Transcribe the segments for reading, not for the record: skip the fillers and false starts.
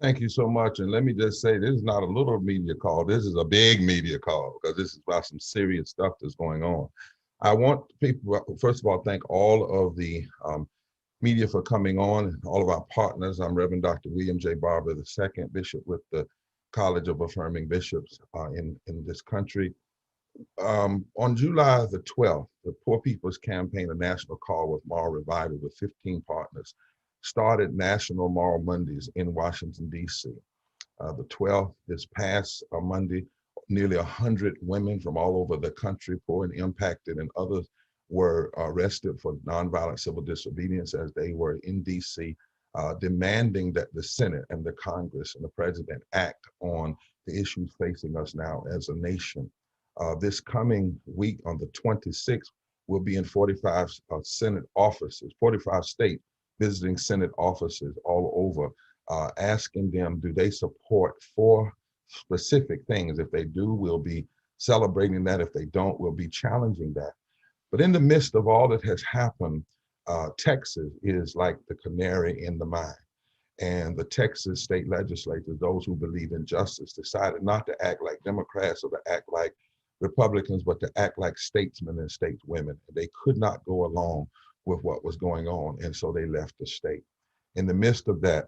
Thank you so much. And let me just say, this is not a little media call. This is a big media call because this is about some serious stuff that's going on. I want people, first of all, thank all of the media for coming on, and all of our partners. I'm Reverend Dr. William J. Barber II, Bishop with the College of Affirming Bishops in this country. On July the 12th, the Poor People's Campaign, a national call with moral revival with 15 partners, started National Moral Mondays in Washington, D.C. The 12th, this past Monday, nearly 100 women from all over the country, poor and impacted, and others were arrested for nonviolent civil disobedience as they were in D.C., demanding that the Senate and the Congress and the President act on the issues facing us now as a nation. This coming week on the 26th, we'll be in 45 Senate offices, 45 states, visiting Senate offices all over, asking them, do they support four specific things? If they do, we'll be celebrating that. If they don't, we'll be challenging that. But in the midst of all that has happened, Texas is like the canary in the mine. And the Texas state legislators, those who believe in justice, decided not to act like Democrats or to act like Republicans, but to act like statesmen and stateswomen. They could not go along with what was going on, and so they left the state. In the midst of that,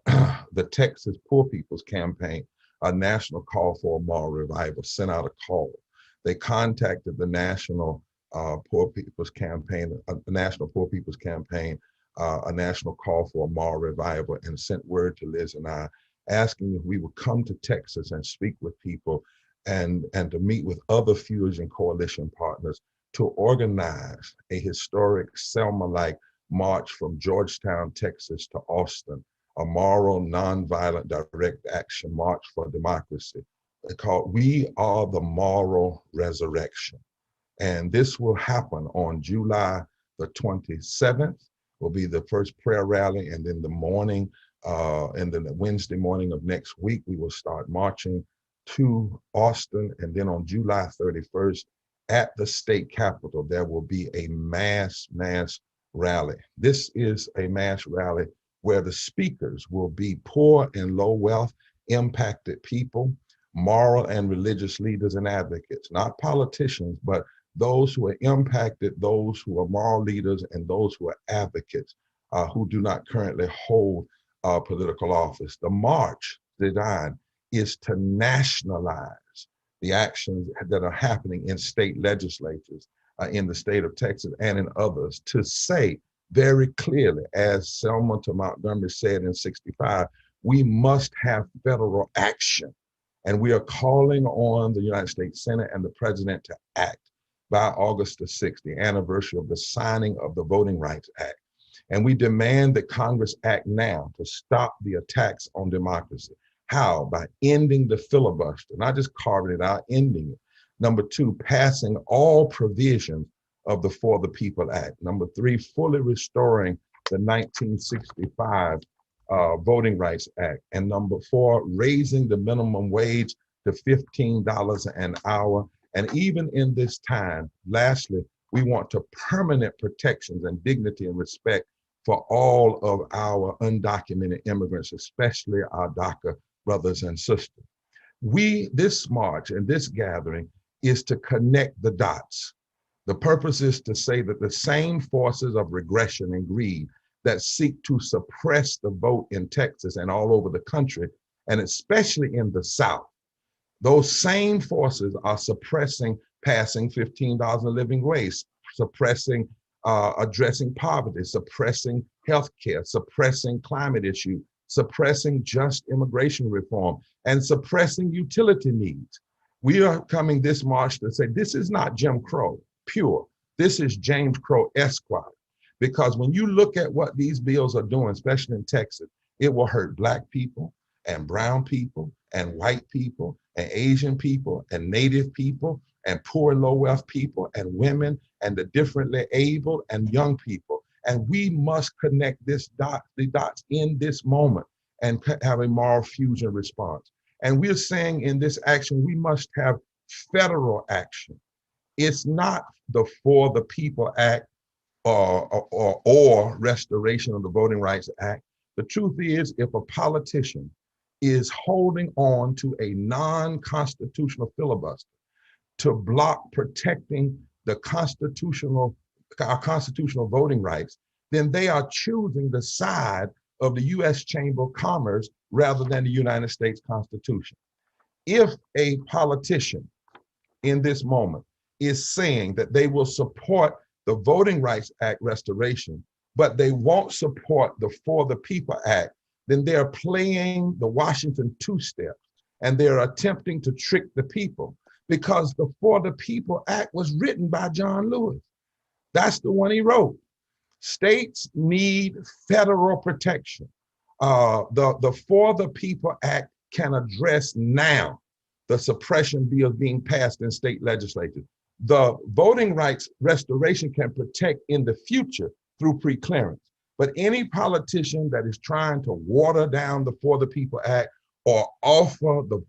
the Texas Poor People's Campaign, a national call for a moral revival, sent out a call. They contacted the National Poor People's Campaign, National Poor People's Campaign, a national call for a moral revival, and sent word to Liz and I, asking if we would come to Texas and speak with people and to meet with other Fusion Coalition partners to organize a historic Selma-like march from Georgetown, Texas to Austin, a moral, nonviolent, direct action march for democracy. They call We Are the Moral Resurrection. And this will happen on July the 27th, will be the first prayer rally. And then the morning, and then the Wednesday morning of next week, we will start marching to Austin. And then on July 31st, at the state capitol, there will be a mass rally. This is a mass rally where the speakers will be poor and low wealth, impacted people, moral and religious leaders and advocates, not politicians, but those who are impacted, those who are moral leaders, and those who are advocates who do not currently hold political office. The march design is to nationalize the actions that are happening in state legislatures in the state of Texas and in others, to say very clearly, as Selma to Montgomery said in 65, we must have federal action. And we are calling on the United States Senate and the President to act by August the 6th, the anniversary of the signing of the Voting Rights Act. And we demand that Congress act now to stop the attacks on democracy. How? By ending the filibuster, not just carving it out, ending it. Number two, passing all provisions of the For the People Act. Number three, fully restoring the 1965 Voting Rights Act. And number four, raising the minimum wage to $15 an hour. And even in this time, lastly, we want to permanent protections and dignity and respect for all of our undocumented immigrants, especially our DACA brothers and sisters. This march and this gathering is to connect the dots. The purpose is to say that the same forces of regression and greed that seek to suppress the vote in Texas and all over the country, and especially in the South, those same forces are suppressing passing $15 a living wage, suppressing addressing poverty, suppressing healthcare, suppressing climate issues, suppressing just immigration reform, and suppressing utility needs. We are coming this march to say this is not Jim Crow pure. This is James Crow Esquire. Because when you look at what these bills are doing, especially in Texas, it will hurt Black people and brown people and white people and Asian people and Native people and poor and low wealth people and women and the differently able and young people. And we must connect the dots in this moment and have a moral fusion response. And we're saying in this action, we must have federal action. It's not the For the People Act or restoration of the Voting Rights Act. The truth is, if a politician is holding on to a non-constitutional filibuster to block protecting our constitutional voting rights, then they are choosing the side of the U.S. Chamber of Commerce rather than the United States Constitution. If a politician in this moment is saying that they will support the Voting Rights Act restoration, but they won't support the For the People Act, then they're playing the Washington two-step, and they're attempting to trick the people, because the For the People Act was written by John Lewis. That's the one he wrote. States need federal protection. The For the People Act can address now the suppression bills being passed in state legislatures. The voting rights restoration can protect in the future through preclearance. But any politician that is trying to water down the For the People Act or offer the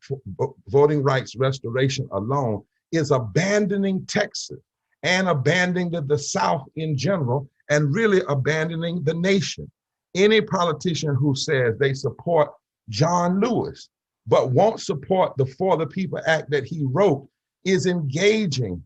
voting rights restoration alone is abandoning Texas and abandoning the South in general, and really abandoning the nation. Any politician who says they support John Lewis but won't support the For the People Act that he wrote is engaging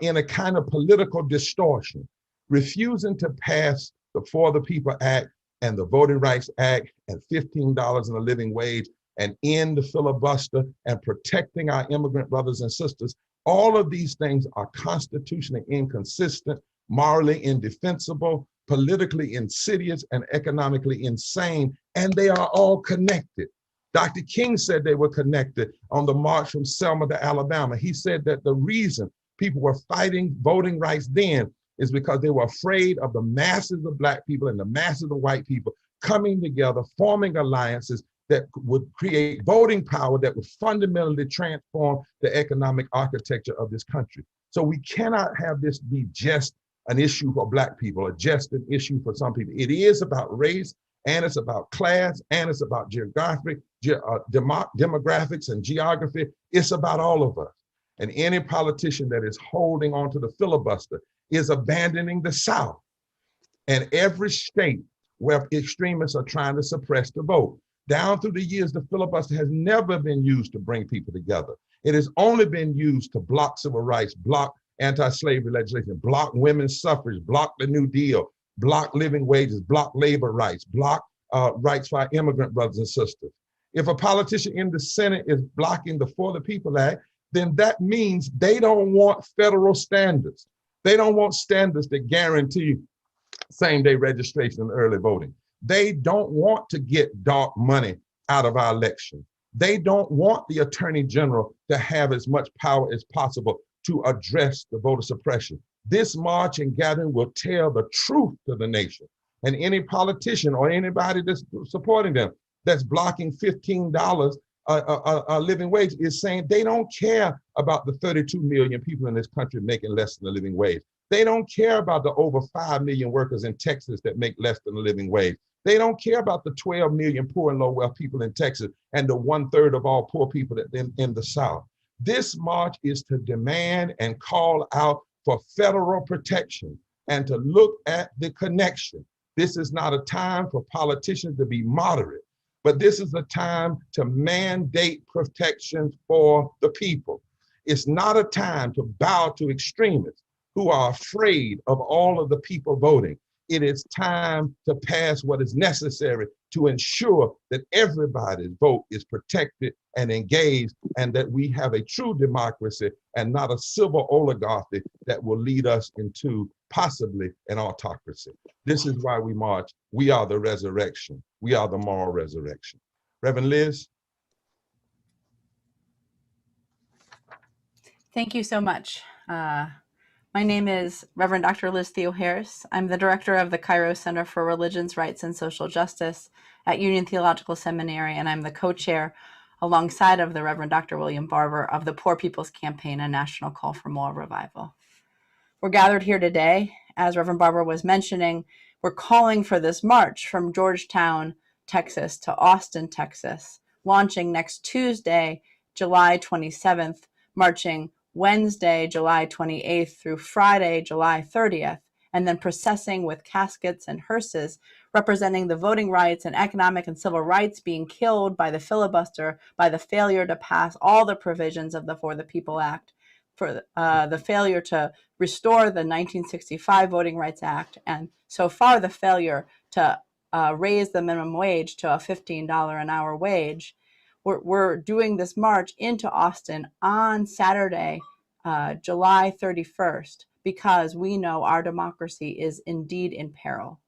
in a kind of political distortion, refusing to pass the For the People Act and the Voting Rights Act and $15 in a living wage and end the filibuster and protecting our immigrant brothers and sisters. All of these things are constitutionally inconsistent, morally indefensible, politically insidious, and economically insane, and they are all connected. Dr. King said they were connected on the march from Selma to Alabama. He said that the reason people were fighting voting rights then is because they were afraid of the masses of Black people and the masses of white people coming together, forming alliances that would create voting power that would fundamentally transform the economic architecture of this country. So we cannot have this be just an issue for Black people or just an issue for some people. It is about race, and it's about class, and it's about demographics and geography. It's about all of us. And any politician that is holding on to the filibuster is abandoning the South and every state where extremists are trying to suppress the vote. Down through the years, the filibuster has never been used to bring people together. It has only been used to block civil rights, block anti-slavery legislation, block women's suffrage, block the New Deal, block living wages, block labor rights, block rights for our immigrant brothers and sisters. If a politician in the Senate is blocking the For the People Act, then that means they don't want federal standards. They don't want standards that guarantee same-day registration and early voting. They don't want to get dark money out of our election. They don't want the Attorney General to have as much power as possible to address the voter suppression. This march and gathering will tell the truth to the nation. And any politician or anybody that's supporting them that's blocking $15 a living wage is saying they don't care about the 32 million people in this country making less than a living wage. They don't care about the over 5 million workers in Texas that make less than a living wage. They don't care about the 12 million poor and low wealth people in Texas and the 1/3 of all poor people in the South. This march is to demand and call out for federal protection and to look at the connection. This is not a time for politicians to be moderate, but this is a time to mandate protection for the people. It's not a time to bow to extremists who are afraid of all of the people voting. It is time to pass what is necessary to ensure that everybody's vote is protected and engaged, and that we have a true democracy and not a civil oligarchy that will lead us into possibly an autocracy. This is why we march. We are the resurrection. We are the moral resurrection. Reverend Liz? Thank you so much. My name is Reverend Dr. Liz Theo-Harris. I'm the director of the Cairo Center for Religions, Rights, and Social Justice at Union Theological Seminary, and I'm the co-chair alongside of the Reverend Dr. William Barber of the Poor People's Campaign, a national call for moral revival. We're gathered here today, as Reverend Barber was mentioning, we're calling for this march from Georgetown, Texas to Austin, Texas, launching next Tuesday, July 27th, marching Wednesday, July 28th through Friday, July 30th, and then processing with caskets and hearses representing the voting rights and economic and civil rights being killed by the filibuster, by the failure to pass all the provisions of the For the People Act, for the failure to restore the 1965 Voting Rights Act, and so far the failure to raise the minimum wage to a $15 an hour wage. We're doing this march into Austin on Saturday, July 31st, because we know our democracy is indeed in peril.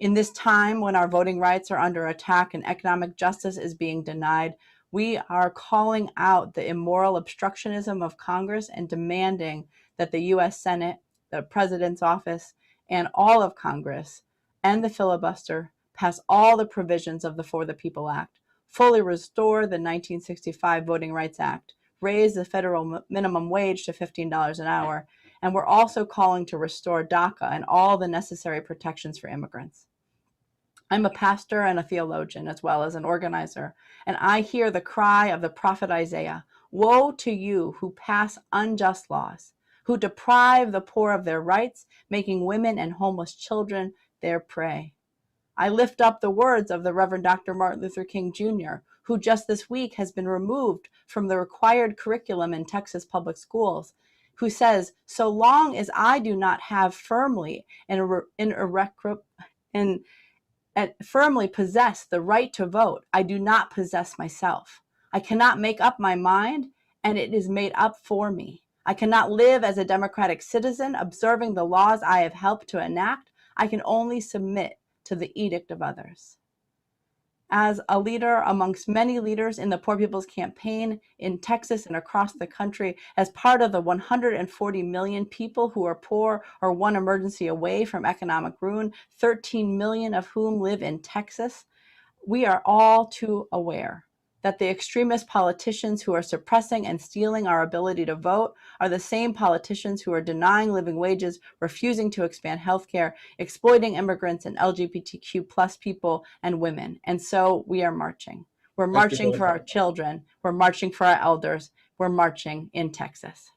In this time when our voting rights are under attack and economic justice is being denied, we are calling out the immoral obstructionism of Congress and demanding that the U.S. Senate, the President's office, and all of Congress end the filibuster, pass all the provisions of the For the People Act, fully restore the 1965 Voting Rights Act, raise the federal minimum wage to $15 an hour, and we're also calling to restore DACA and all the necessary protections for immigrants. I'm a pastor and a theologian as well as an organizer, and I hear the cry of the prophet Isaiah, "Woe to you who pass unjust laws, who deprive the poor of their rights, making women and homeless children their prey." I lift up the words of the Reverend Dr. Martin Luther King Jr., who just this week has been removed from the required curriculum in Texas public schools, who says, "So long as I do not have firmly firmly possess the right to vote, I do not possess myself. I cannot make up my mind, and it is made up for me. I cannot live as a democratic citizen, observing the laws I have helped to enact. I can only submit to the edict of others." As a leader amongst many leaders in the Poor People's Campaign in Texas and across the country, as part of the 140 million people who are poor or one emergency away from economic ruin, 13 million of whom live in Texas, we are all too aware that the extremist politicians who are suppressing and stealing our ability to vote are the same politicians who are denying living wages, refusing to expand healthcare, exploiting immigrants and LGBTQ plus people and women. And so we are marching. We're marching for our children. We're marching for our elders. We're marching in Texas.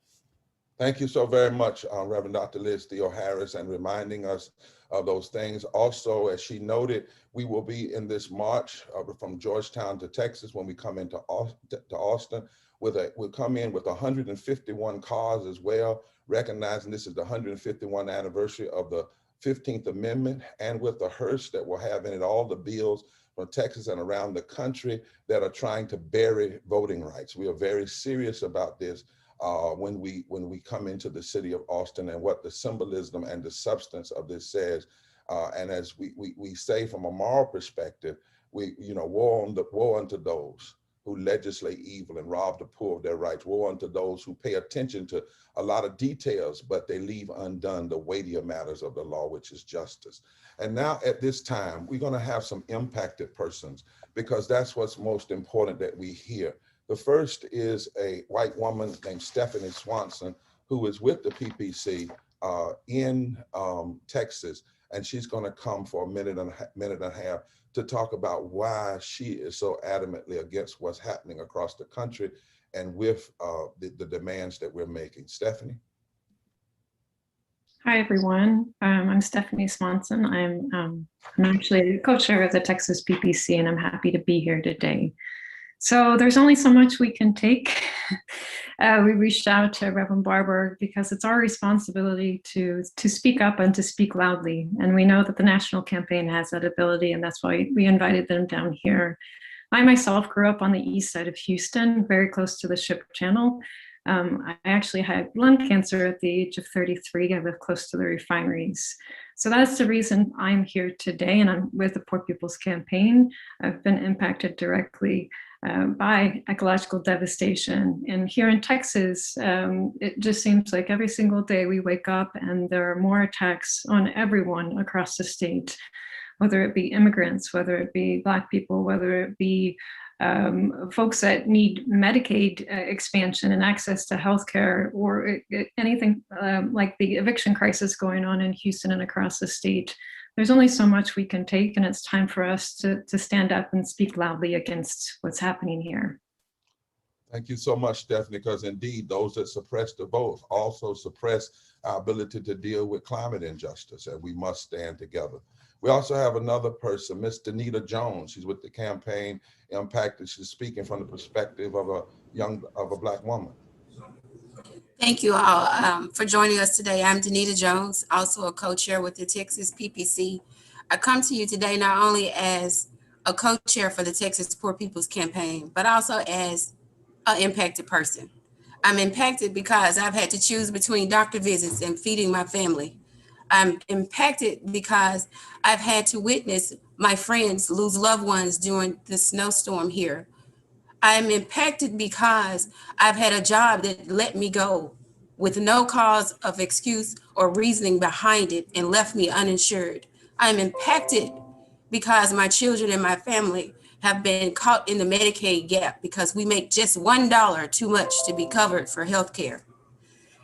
Thank you so very much, Reverend Dr. Liz Theo Harris, and reminding us of those things. Also, as she noted, we will be in this march from Georgetown to Texas when we come into Austin. We'll come in with 151 cars as well, recognizing this is the 151st anniversary of the 15th Amendment, and with the hearse that will have in it all the bills from Texas and around the country that are trying to bury voting rights. We are very serious about this. When we come into the city of Austin and what the symbolism and the substance of this says. And as we say from a moral perspective, woe unto those who legislate evil and rob the poor of their rights. Woe unto those who pay attention to a lot of details, but they leave undone the weightier matters of the law, which is justice. And now at this time, we're gonna have some impacted persons, because that's what's most important that we hear. The first is a white woman named Stephanie Swanson, who is with the PPC in Texas, and she's going to come for a minute and a half to talk about why she is so adamantly against what's happening across the country and with the demands that we're making. Stephanie? Hi, everyone. I'm Stephanie Swanson. I'm actually co-chair of the Texas PPC, and I'm happy to be here today. So there's only so much we can take. We reached out to Reverend Barber because it's our responsibility to speak up and to speak loudly. And we know that the national campaign has that ability, and that's why we invited them down here. I myself grew up on the east side of Houston, very close to the Ship Channel. I actually had lung cancer at the age of 33. I live close to the refineries. So that's the reason I'm here today, and I'm with the Poor People's Campaign. I've been impacted directly by ecological devastation. And here in Texas, it just seems like every single day we wake up and there are more attacks on everyone across the state, whether it be immigrants, whether it be Black people, whether it be folks that need Medicaid expansion and access to healthcare, or anything like the eviction crisis going on in Houston and across the state. There's only so much we can take, and it's time for us to stand up and speak loudly against what's happening here. Thank you so much, Stephanie, because indeed those that suppress the vote also suppress our ability to deal with climate injustice, and we must stand together. We also have another person, Miss Danita Jones. She's with the campaign Impact, and she's speaking from the perspective of a Black woman. Thank you all for joining us today. I'm Danita Jones, also a co-chair with the Texas PPC. I come to you today not only as a co-chair for the Texas Poor People's Campaign, but also as an impacted person. I'm impacted because I've had to choose between doctor visits and feeding my family. I'm impacted because I've had to witness my friends lose loved ones during the snowstorm here. I'm impacted because I've had a job that let me go with no cause of excuse or reasoning behind it and left me uninsured. I'm impacted because my children and my family have been caught in the Medicaid gap because we make just $1 too much to be covered for health care.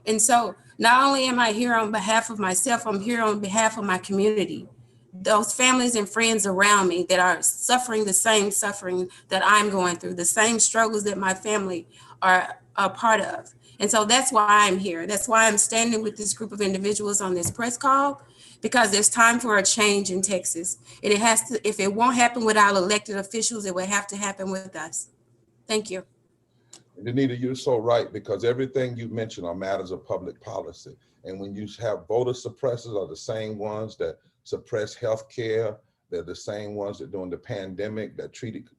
And so not only am I here on behalf of myself, I'm here on behalf of my community, those families and friends around me that are suffering the same suffering that I'm going through, the same struggles that my family are a part of. And so that's why I'm here. That's why I'm standing with this group of individuals on this press call, because there's time for a change in Texas. And it has to, if it won't happen without elected officials, it will have to happen with us. Thank you. Danita, you're so right, because everything you mentioned are matters of public policy. And when you have voter suppressors are the same ones that suppress health care, they're the same ones that during the pandemic that treated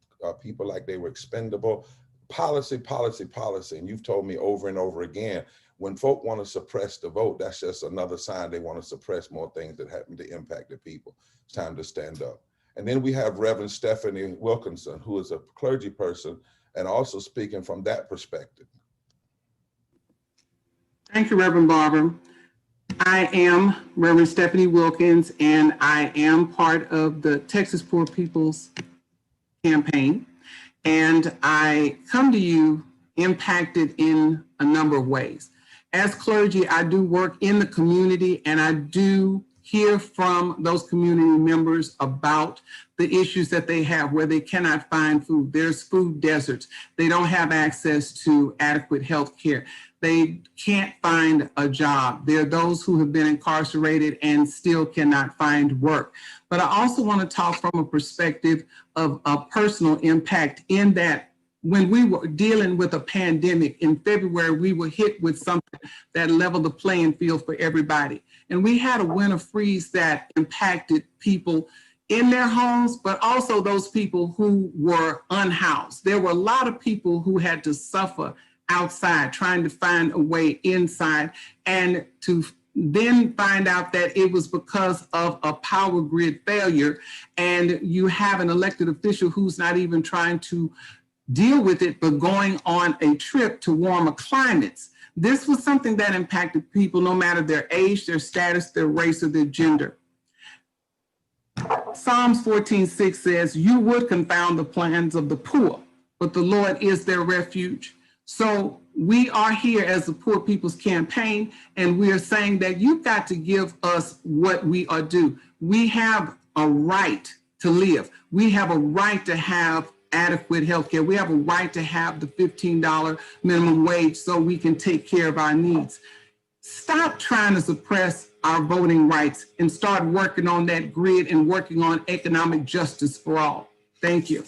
people like they were expendable. Policy, policy, policy. And you've told me over and over again, when folk want to suppress the vote, that's just another sign they want to suppress more things that happen to impact the people. It's time to stand up. And then we have Reverend Stephanie Wilkinson, who is a clergy person and also speaking from that perspective. Thank you, Reverend Barber. I am Reverend Stephanie Wilkins, and I am part of the Texas Poor People's Campaign. And I come to you impacted in a number of ways. As clergy, I do work in the community, and I do hear from those community members about the issues that they have where they cannot find food. There's food deserts. They don't have access to adequate health care. They can't find a job. There are those who have been incarcerated and still cannot find work. But I also want to talk from a perspective of a personal impact, in that when we were dealing with a pandemic in February, we were hit with something that leveled the playing field for everybody. And we had a winter freeze that impacted people in their homes, but also those people who were unhoused. There were a lot of people who had to suffer outside trying to find a way inside, and to then find out that it was because of a power grid failure, and you have an elected official who's not even trying to deal with it, but going on a trip to warmer climates. This was something that impacted people no matter their age, their status, their race, or their gender. Psalms 14:6 says, "You would confound the plans of the poor, but the Lord is their refuge." So we are here as the Poor People's Campaign, and we are saying that you've got to give us what we are due. We have a right to live. We have a right to have adequate health care. We have a right to have the $15 minimum wage so we can take care of our needs. Stop trying to suppress our voting rights and start working on that grid and working on economic justice for all. Thank you.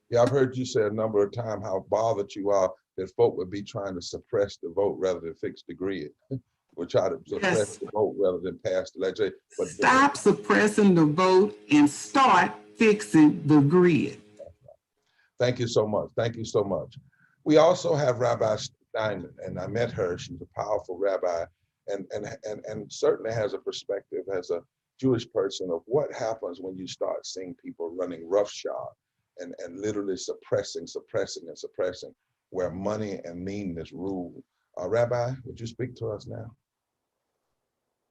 Yeah, I've heard you say a number of times how bothered you are that folk would be trying to suppress the vote rather than fix the grid. Or try to suppress the vote rather than pass the legislation. But stop suppressing the vote and start fixing the grid. Thank you so much. Thank you so much. We also have Rabbi Steinman, and I met her. She's a powerful rabbi, and certainly has a perspective as a Jewish person of what happens when you start seeing people running roughshod and literally suppressing, where money and meanness rule. Rabbi, would you speak to us now?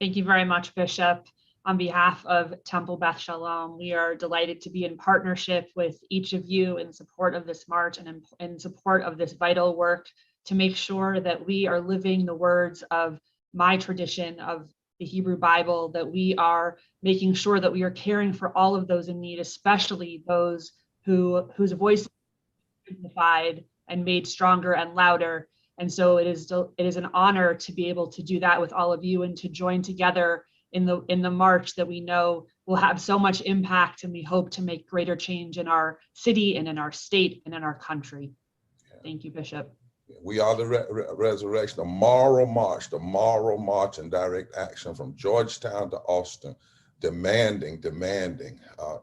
Thank you very much, Bishop. On behalf of Temple Beth Shalom, we are delighted to be in partnership with each of you in support of this march and in support of this vital work to make sure that we are living the words of my tradition of the Hebrew Bible, that we are making sure that we are caring for all of those in need, especially those whose voice is dignified and made stronger and louder. And so it is an honor to be able to do that with all of you and to join together in the march that we know will have so much impact, and we hope to make greater change in our city and in our state and in our country. Thank you, Bishop. We are the resurrection, the moral march and direct action from Georgetown to Austin, demanding,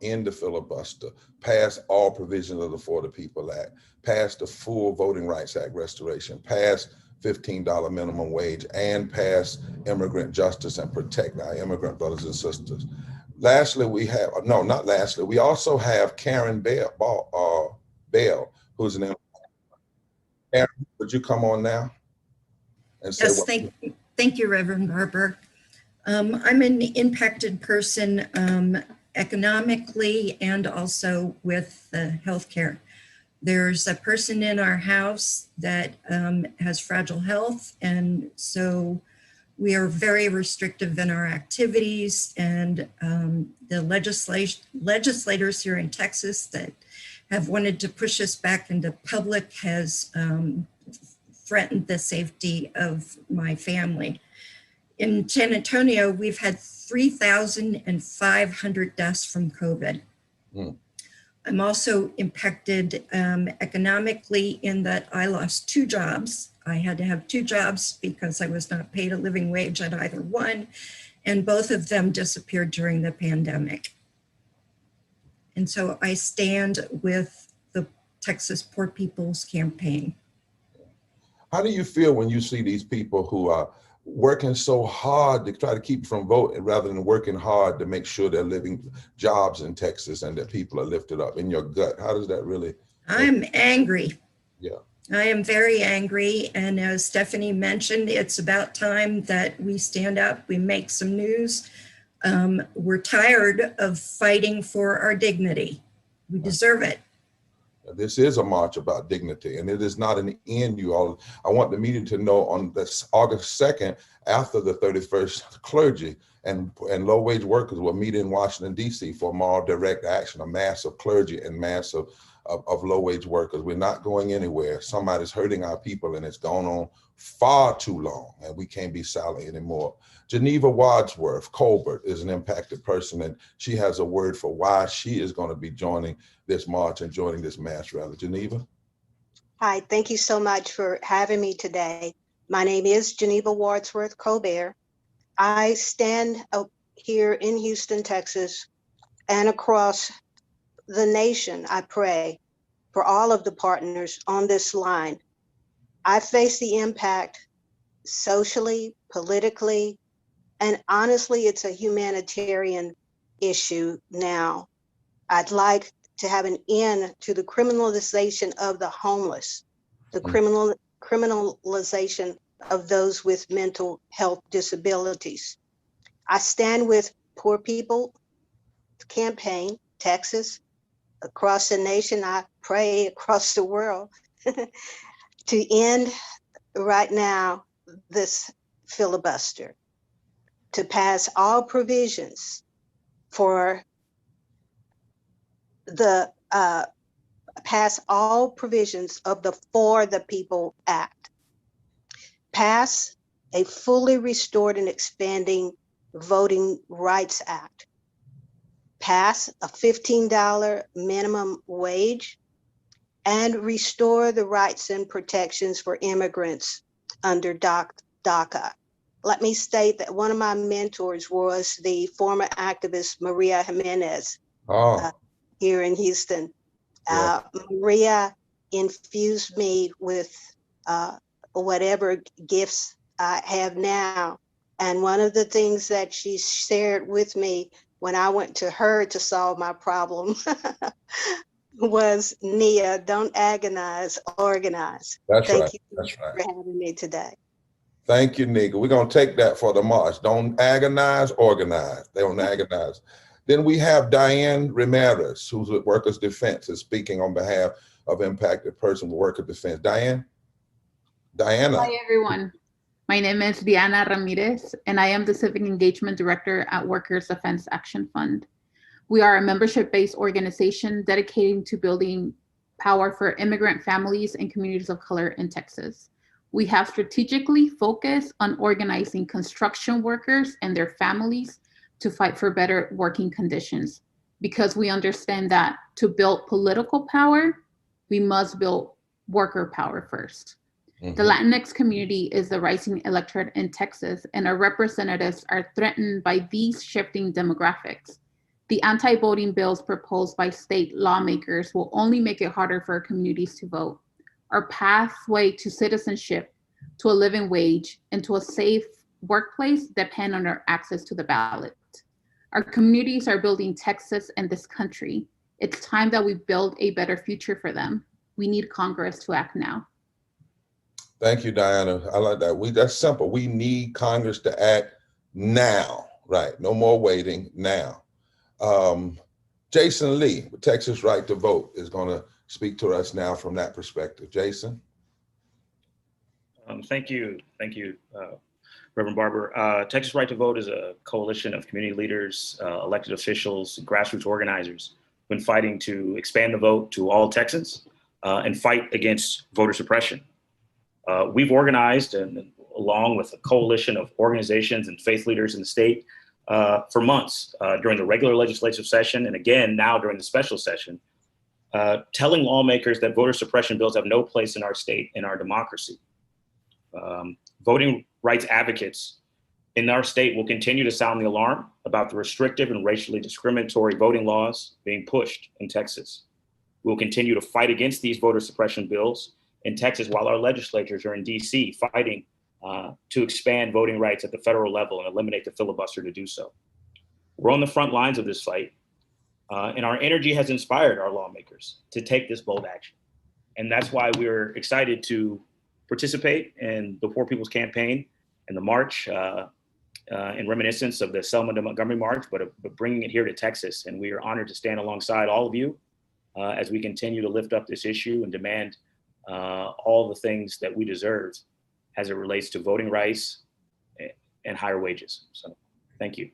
end the filibuster, pass all provisions of the For the People Act, pass the full Voting Rights Act restoration, pass $15 minimum wage, and pass immigrant justice and protect our immigrant brothers and sisters. Lastly, we have, no, not lastly, we also have Karen Bell, who's an, Karen, would you come on now? And say Yes, what? thank you, Reverend Barber. I'm an impacted person economically and also with healthcare. There's a person in our house that has fragile health, and so we are very restrictive in our activities, and the legislators here in Texas that have wanted to push us back into public has threatened the safety of my family. In San Antonio, we've had 3,500 deaths from COVID. Mm. I'm also impacted economically in that I lost 2 jobs. I had to have 2 jobs because I was not paid a living wage at either one, and both of them disappeared during the pandemic. And so I stand with the Texas Poor People's Campaign. How do you feel when you see these people who are working so hard to try to keep from voting rather than working hard to make sure they're living jobs in Texas and that people are lifted up in your gut? How does that really? I'm angry. Yeah. I am very angry. And as Stephanie mentioned, it's about time that we stand up, we make some news. We're tired of fighting for our dignity. We deserve it. This is a march about dignity, and it is not an end, you all. I want the media to know on this August 2nd, after the 31st, clergy and low-wage workers will meet in Washington, D.C. for more direct action, a mass of clergy and mass of low-wage workers. We're not going anywhere. Somebody's hurting our people, and it's gone on far too long, and we can't be silent anymore. Geneva Wadsworth Colbert is an impacted person, and she has a word for why she is going to be joining this march and joining this mass rally. Geneva? Hi, thank you so much for having me today. My name is Geneva Wadsworth Colbert. I stand up here in Houston, Texas, and across the nation. I pray for all of the partners on this line. I face the impact socially, politically, and honestly, it's a humanitarian issue now. I'd like to have an end to the criminalization of the homeless, the criminalization of those with mental health disabilities. I stand with Poor People Campaign, Texas, across the nation. I pray across the world to end right now this filibuster, to pass all provisions for the pass all provisions of the For the People Act, pass a fully restored and expanding Voting Rights Act, pass a $15 minimum wage, and restore the rights and protections for immigrants under DACA. Let me state that one of my mentors was the former activist Maria Jimenez. Here in Houston. Yeah. Maria infused me with whatever gifts I have now. And one of the things that she shared with me when I went to her to solve my problem was, Nia, don't agonize, organize. That's Thank right. you That's right. for having me today. Thank you, Nika. We're going to take that for the march. Don't agonize, organize. They don't agonize. Then we have Diane Ramirez, who's with Workers Defense, is speaking on behalf of impacted persons with Workers Defense. Diana. Hi, everyone. My name is Diana Ramirez, and I am the Civic Engagement Director at Workers Defense Action Fund. We are a membership-based organization dedicated to building power for immigrant families and communities of color in Texas. We have strategically focused on organizing construction workers and their families to fight for better working conditions, because we understand that to build political power, we must build worker power first. The Latinx community is the rising electorate in Texas, and our representatives are threatened by these shifting demographics. The anti-voting bills proposed by state lawmakers will only make it harder for our communities to vote. Our pathway to citizenship, to a living wage, and to a safe workplace depend on our access to the ballot. Our communities are building Texas and this country. It's time that we build a better future for them. We need Congress to act now. Thank you, Diana. I like that. That's simple. We need Congress to act now, right? No more waiting, now. Jason Lee, Texas Right to Vote, is going to speak to us now from that perspective. Jason? Thank you, Reverend Barber. Texas Right to Vote is a coalition of community leaders, elected officials, grassroots organizers who've been fighting to expand the vote to all Texans and fight against voter suppression. We've organized, and along with a coalition of organizations and faith leaders in the state for months during the regular legislative session, and again now during the special session, telling lawmakers that voter suppression bills have no place in our state, in our democracy. Voting rights advocates in our state will continue to sound the alarm about the restrictive and racially discriminatory voting laws being pushed in Texas. We'll continue to fight against these voter suppression bills in Texas while our legislatures are in DC fighting to expand voting rights at the federal level and eliminate the filibuster to do so. We're on the front lines of this fight, and our energy has inspired our lawmakers to take this bold action. And that's why we're excited to participate in the Poor People's Campaign and the march in reminiscence of the Selma to Montgomery March, but bringing it here to Texas. And we are honored to stand alongside all of you as we continue to lift up this issue and demand all the things that we deserve as it relates to voting rights and higher wages. So thank you.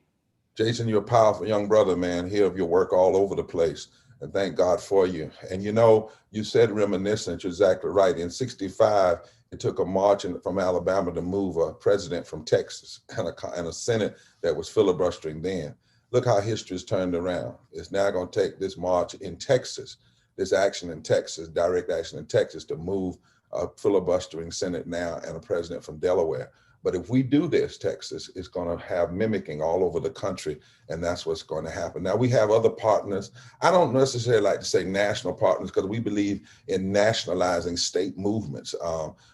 Jason, you're a powerful young brother, man. Hear of your work all over the place, and thank God for you. And you know, you said reminiscence, you're exactly right. In '65, it took a march from Alabama to move a president from Texas and a Senate that was filibustering then. Look how history's turned around. It's now going to take this march in Texas, this action in Texas, direct action in Texas, to move a filibustering Senate now and a president from Delaware. But if we do this, Texas is going to have mimicking all over the country, and that's what's going to happen. Now, we have other partners. I don't necessarily like to say national partners because we believe in nationalizing state movements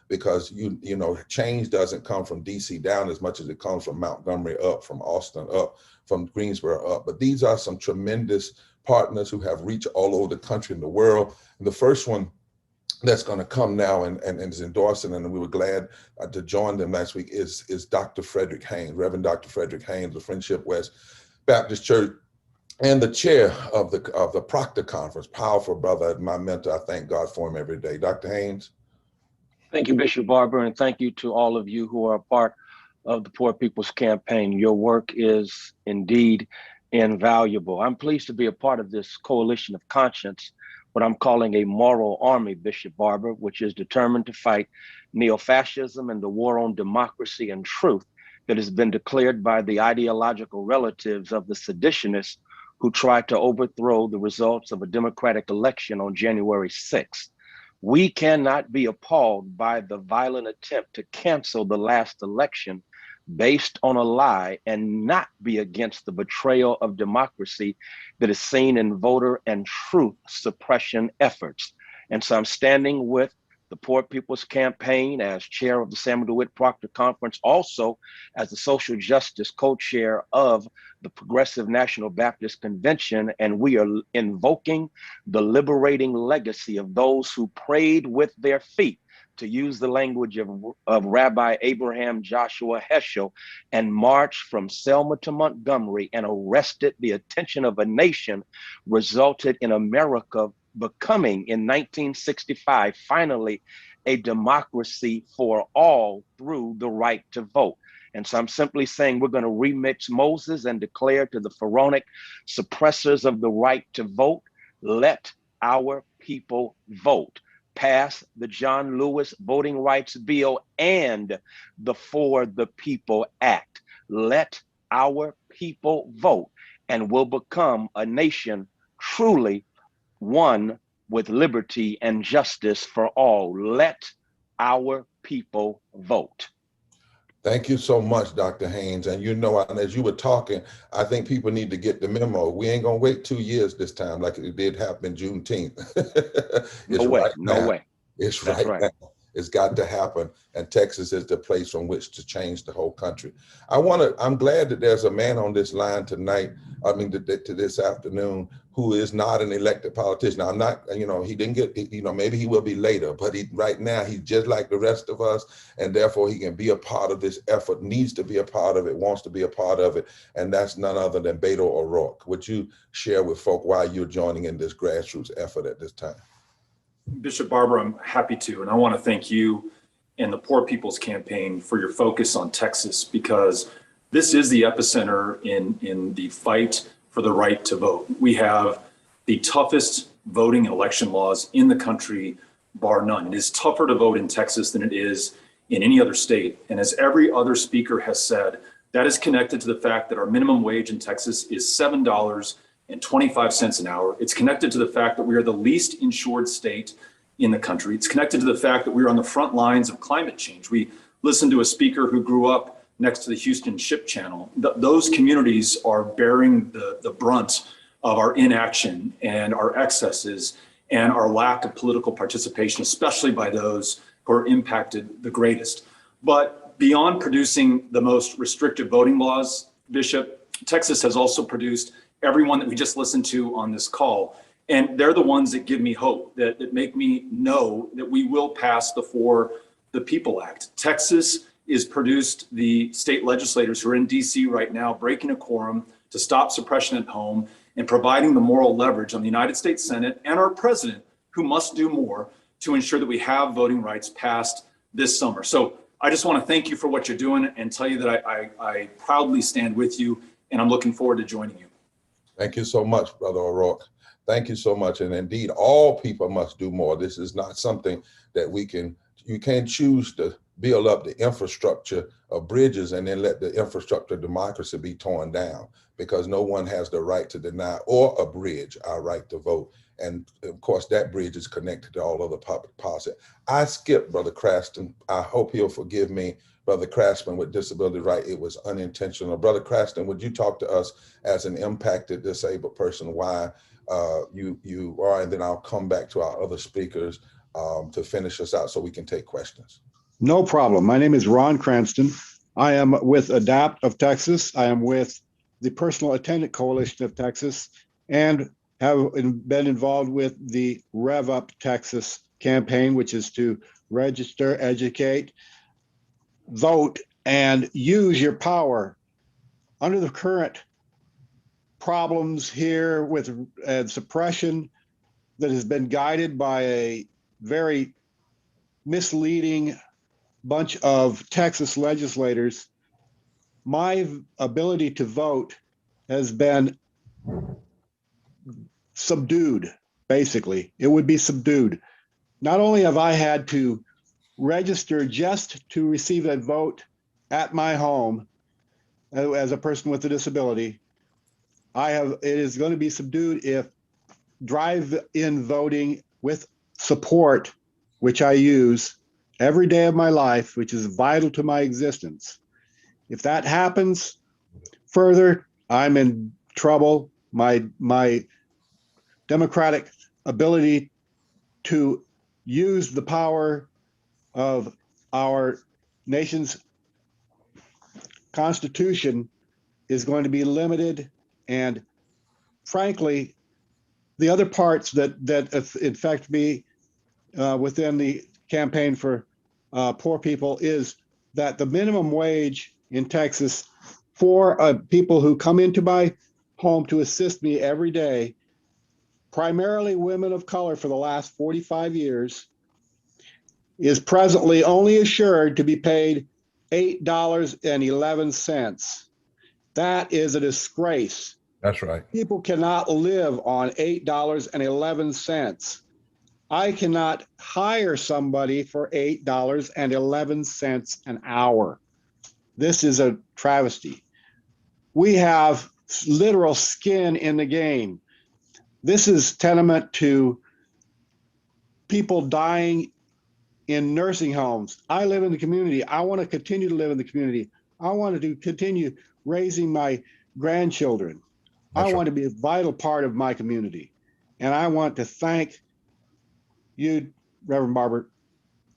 because, you know, change doesn't come from DC down as much as it comes from Montgomery up, from Austin up, from Greensboro up. But these are some tremendous partners who have reach all over the country and the world. And the first one that's going to come now and is endorsing, and we were glad to join them last week, is Dr. Frederick Haynes, Reverend Dr. Frederick Haynes of Friendship West Baptist Church, and the chair of the Proctor Conference. Powerful brother, my mentor. I thank God for him every day. Dr. Haynes. Thank you, Bishop Barber, and thank you to all of you who are a part of the Poor People's Campaign. Your work is indeed invaluable. I'm pleased to be a part of this coalition of conscience, what I'm calling a moral army, Bishop Barber, which is determined to fight neo-fascism and the war on democracy and truth that has been declared by the ideological relatives of the seditionists who tried to overthrow the results of a democratic election on January 6th. We cannot be appalled by the violent attempt to cancel the last election based on a lie and not be against the betrayal of democracy that is seen in voter and truth suppression efforts. And so I'm standing with the Poor People's Campaign as chair of the Samuel DeWitt Proctor Conference, also as the social justice co-chair of the Progressive National Baptist Convention. And we are invoking the liberating legacy of those who prayed with their feet, to use the language of Rabbi Abraham Joshua Heschel, and marched from Selma to Montgomery and arrested the attention of a nation, resulted in America becoming, in 1965, finally a democracy for all through the right to vote. And so I'm simply saying we're going to remix Moses and declare to the pharaonic suppressors of the right to vote, let our people vote. Pass the John Lewis Voting Rights Bill and the For the People Act. Let our people vote, and will become a nation truly one with liberty and justice for all. Let our people vote. Thank you so much, Dr. Haynes. And you know, and as you were talking, I think people need to get the memo. We ain't gonna wait 2 years this time like it did happen Juneteenth. It's No way, right no now. way. It's That's right right. now. It's got to happen. And Texas is the place from which to change the whole country. I'm glad that there's a man on this line tonight, to this afternoon, who is not an elected politician. I'm not, he didn't get, maybe he will be later, but right now he's just like the rest of us. And therefore he can be a part of this effort, needs to be a part of it, wants to be a part of it. And that's none other than Beto O'Rourke. Would you share with folk why you're joining in this grassroots effort at this time? Bishop Barber, I'm happy to, and I want to thank you and the Poor People's Campaign for your focus on Texas, because this is the epicenter in the fight for the right to vote. We have the toughest voting and election laws in the country, bar none. It is tougher to vote in Texas than it is in any other state. And as every other speaker has said, that is connected to the fact that our minimum wage in Texas is $7.25 an hour. It's connected to the fact that we are the least insured state in the country. It's connected to the fact that we're on the front lines of climate change. We listened to a speaker who grew up next to the Houston Ship Channel. Those communities are bearing the brunt of our inaction and our excesses and our lack of political participation, especially by those who are impacted the greatest. But beyond producing the most restrictive voting laws, Bishop, Texas has also produced everyone that we just listened to on this call. And they're the ones that give me hope, that make me know that we will pass the For the People Act. Texas is produced the state legislators who are in DC right now, breaking a quorum to stop suppression at home and providing the moral leverage on the United States Senate and our president, who must do more to ensure that we have voting rights passed this summer. So I just want to thank you for what you're doing and tell you that I proudly stand with you, and I'm looking forward to joining you. Thank you so much, Brother O'Rourke. Thank you so much. And indeed, all people must do more. This is not something that you can't choose to build up the infrastructure of bridges and then let the infrastructure of democracy be torn down, because no one has the right to deny or abridge our right to vote. And of course, that bridge is connected to all other public policy. I skipped Brother Crafton. I hope he'll forgive me. Brother Craftsman with disability right, it was unintentional. Brother Crafton, would you talk to us as an impacted disabled person why you are, and then I'll come back to our other speakers to finish us out so we can take questions. No problem. My name is Ron Cranston. I am with ADAPT of Texas. I am with the Personal Attendant Coalition of Texas and have been involved with the Rev Up Texas campaign, which is to register, educate, vote, and use your power. Under the current problems here with suppression that has been guided by a very misleading bunch of Texas legislators, my ability to vote has been subdued, basically. It would be subdued. Not only have I had to register just to receive a vote at my home as a person with a disability, it is going to be subdued if drive-in voting with support, which I use every day of my life, which is vital to my existence. If that happens further, I'm in trouble. My democratic ability to use the power of our nation's Constitution is going to be limited. And frankly, the other parts that affect me within the campaign for poor people is that the minimum wage in Texas for people who come into my home to assist me every day, primarily women of color for the last 45 years, is presently only assured to be paid $8.11. That is a disgrace. That's right. People cannot live on $8.11. I cannot hire somebody for $8.11 an hour. This is a travesty. We have literal skin in the game. This is tenement to people dying in nursing homes. I live in the community. I want to continue to live in the community. I want to continue raising my grandchildren. I want to be a vital part of my community. And I want to thank you, Reverend Barber,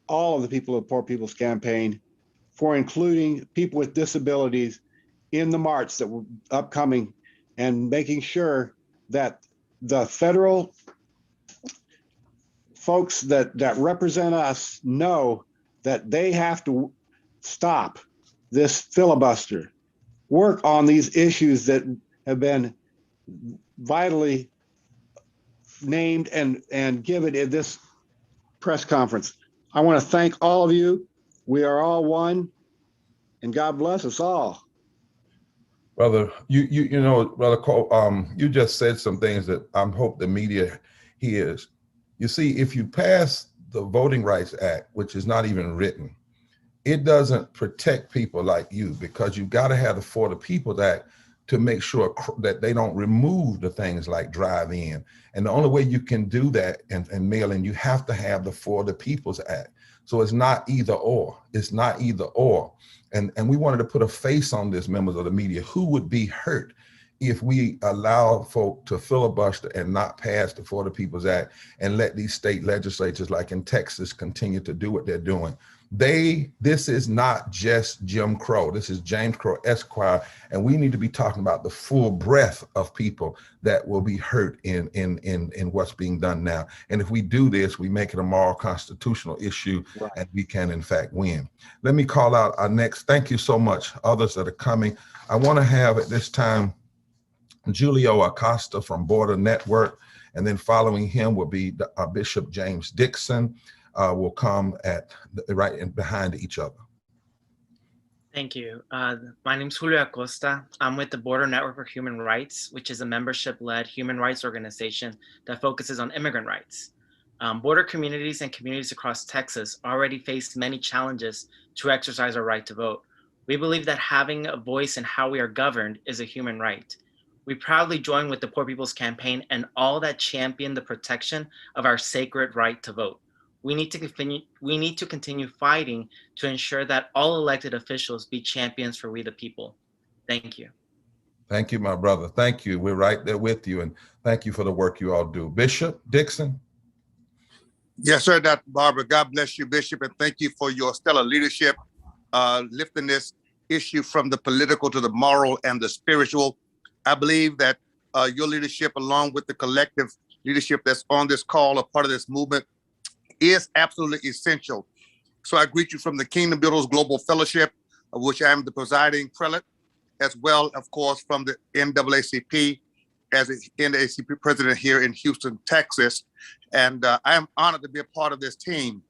all of the people of Poor People's Campaign for including people with disabilities in the march that were upcoming and making sure that the federal folks that represent us know that they have to stop this filibuster, work on these issues that have been vitally named and given in this press conference. I want to thank all of you. We are all one, and God bless us all. Brother, you know, Brother Cole, you just said some things that I hope the media hears. You see, if you pass the Voting Rights Act, which is not even written, it doesn't protect people like you, because you've got to have the For the People's Act to make sure that they don't remove the things like drive-in. And the only way you can do that and mail in, you have to have the For the People's Act. So it's not either or. It's not either or. And we wanted to put a face on this, members of the media, who would be hurt if we allow folk to filibuster and not pass the For the People's Act and let these state legislatures like in Texas continue to do what they're doing. This is not just Jim Crow. This is James Crow Esquire, and we need to be talking about the full breadth of people that will be hurt in what's being done now. And if we do this, we make it a moral constitutional issue, right, and we can in fact win. Let me call out our next. Thank you so much, others that are coming. I want to have at this time Julio Acosta from Border Network, and then following him will be Bishop James Dixon. Will come at right in behind each other. Thank you. My name is Julio Acosta. I'm with the Border Network for Human Rights, which is a membership-led human rights organization that focuses on immigrant rights. Border communities and communities across Texas already face many challenges to exercise our right to vote. We believe that having a voice in how we are governed is a human right. We proudly join with the Poor People's Campaign and all that champion the protection of our sacred right to vote. We need to continue fighting to ensure that all elected officials be champions for we the people. Thank you. Thank you, my brother. Thank you. We're right there with you, and thank you for the work you all do. Bishop Dixon. Yes, sir, Dr. Barber. God bless you, Bishop, and thank you for your stellar leadership, lifting this issue from the political to the moral and the spiritual. I believe that your leadership, along with the collective leadership that's on this call, a part of this movement, is absolutely essential. So I greet you from the Kingdom Builders Global Fellowship, of which I am the presiding prelate, as well, of course, from the NAACP as the NAACP president here in Houston, Texas. And I am honored to be a part of this team.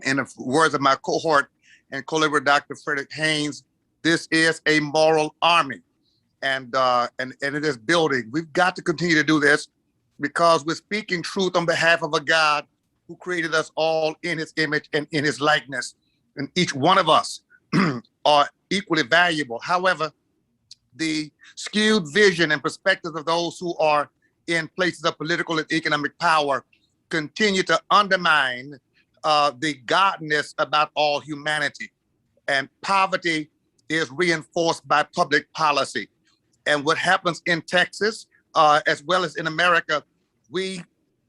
In the words of my cohort and co-laborer, Dr. Frederick Haynes, this is a moral army, and it is building. We've got to continue to do this because we're speaking truth on behalf of a God who created us all in his image and in his likeness. And each one of us are equally valuable. However, the skewed vision and perspectives of those who are in places of political and economic power continue to undermine the godness about all humanity. And poverty is reinforced by public policy. And what happens in Texas, as well as in America, we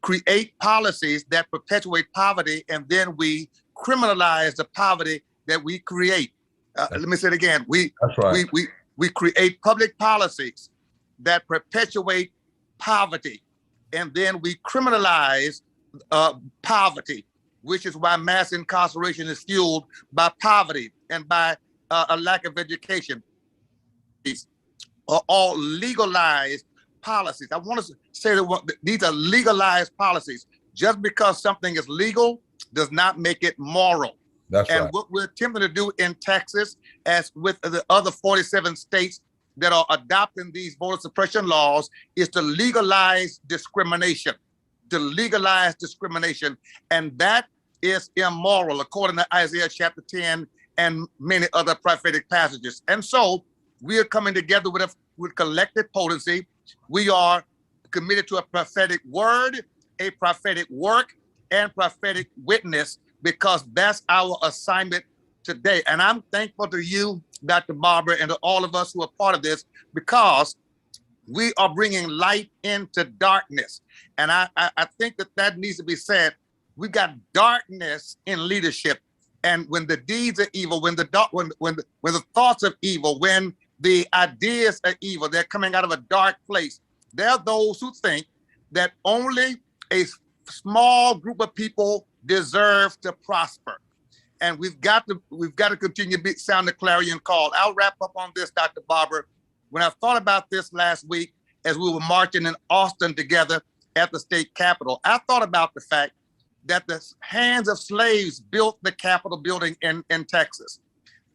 create policies that perpetuate poverty, and then we criminalize the poverty that we create. Let me say it again. We create public policies that perpetuate poverty, and then we criminalize poverty, which is why mass incarceration is fueled by poverty and by a lack of education. These are all legalized policies. I want to say that these are legalized policies. Just because something is legal does not make it moral. That's and right. What we're attempting to do in Texas, as with the other 47 states that are adopting these voter suppression laws, is to legalize discrimination. And that is immoral, according to Isaiah chapter 10 and many other prophetic passages. And so we are coming together with with collective potency. We are committed to a prophetic word, a prophetic work, and prophetic witness, because that's our assignment today. And I'm thankful to you, Dr. Barber, and to all of us who are part of this, because we are bringing light into darkness. And I think that needs to be said. We got darkness in leadership. And when the deeds are evil, when the thoughts of evil, when the ideas are evil, they're coming out of a dark place. There are those who think that only a small group of people deserve to prosper. And we've got to continue to sound the clarion call. I'll wrap up on this, Dr. Barber. When I thought about this last week, as we were marching in Austin together at the state capitol, I thought about the fact that the hands of slaves built the Capitol building in Texas.